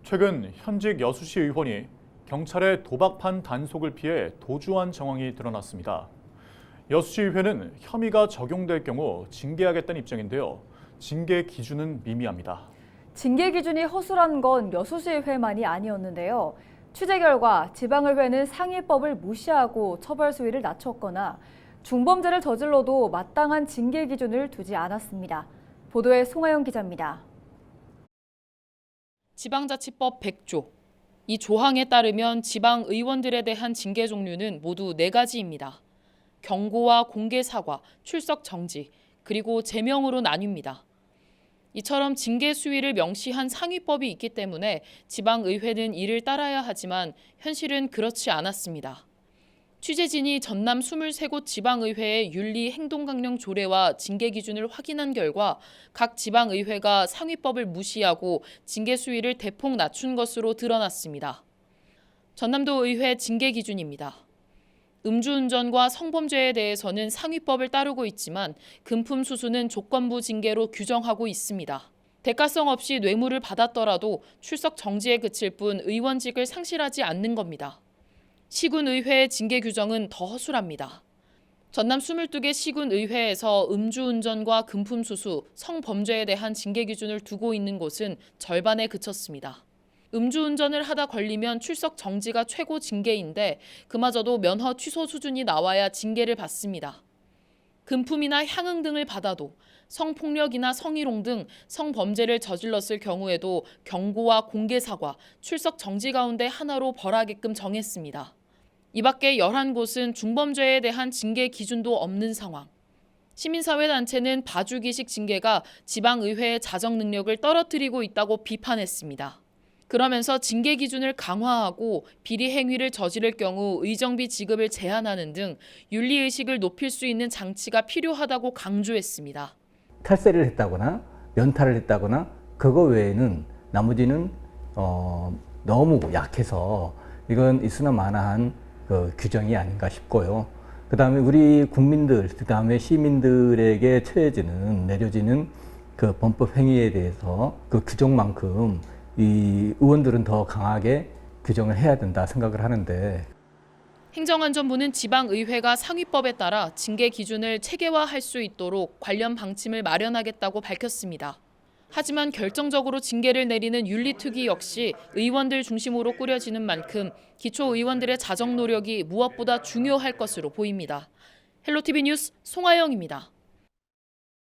최근 현직 여수시 의원이 경찰의 도박판 단속을 피해 도주한 정황이 드러났습니다. 여수시의회는 혐의가 적용될 경우 징계하겠다는 입장인데요. 징계 기준은 미미합니다. 징계 기준이 허술한 건 여수시의회만이 아니었는데요. 취재 결과 지방의회는 상위법을 무시하고 처벌 수위를 낮췄거나 중범죄를 저질러도 마땅한 징계 기준을 두지 않았습니다. 보도에 송하영 기자입니다. 지방자치법 100조. 이 조항에 따르면 지방의원들에 대한 징계 종류는 모두 4가지입니다. 경고와 공개 사과, 출석 정지, 그리고 제명으로 나뉩니다. 이처럼 징계 수위를 명시한 상위법이 있기 때문에 지방의회는 이를 따라야 하지만 현실은 그렇지 않았습니다. 취재진이 전남 23곳 지방의회의 윤리 행동강령 조례와 징계 기준을 확인한 결과 각 지방의회가 상위법을 무시하고 징계 수위를 대폭 낮춘 것으로 드러났습니다. 전남도 의회 징계 기준입니다. 음주운전과 성범죄에 대해서는 상위법을 따르고 있지만 금품 수수는 조건부 징계로 규정하고 있습니다. 대가성 없이 뇌물을 받았더라도 출석 정지에 그칠 뿐 의원직을 상실하지 않는 겁니다. 시군의회의 징계 규정은 더 허술합니다. 전남 22개 시군의회에서 음주운전과 금품 수수, 성범죄에 대한 징계 기준을 두고 있는 곳은 절반에 그쳤습니다. 음주운전을 하다 걸리면 출석 정지가 최고 징계인데 그마저도 면허 취소 수준이 나와야 징계를 받습니다. 금품이나 향응 등을 받아도 성폭력이나 성희롱 등 성범죄를 저질렀을 경우에도 경고와 공개 사과, 출석 정지 가운데 하나로 벌하게끔 정했습니다. 이 밖에 11곳은 중범죄에 대한 징계 기준도 없는 상황. 시민사회단체는 봐주기식 징계가 지방의회의 자정 능력을 떨어뜨리고 있다고 비판했습니다. 그러면서 징계 기준을 강화하고 비리 행위를 저지를 경우 의정비 지급을 제한하는 등 윤리의식을 높일 수 있는 장치가 필요하다고 강조했습니다. 탈세를 했다거나 면탈을 했다거나 그거 외에는 나머지는 너무 약해서 이건 있으나 마나한 규정이 아닌가 싶고요. 그다음에 우리 국민들, 그다음에 시민들에게 내려지는 그 범법 행위에 대해서 그 규정만큼 이 의원들은 더 강하게 규정을 해야 된다 생각을 하는데. 행정안전부는 지방의회가 상위법에 따라 징계 기준을 체계화할 수 있도록 관련 방침을 마련하겠다고 밝혔습니다. 하지만 결정적으로 징계를 내리는 윤리특위 역시 의원들 중심으로 꾸려지는 만큼 기초의원들의 자정 노력이 무엇보다 중요할 것으로 보입니다. 헬로티비 뉴스 송하영입니다.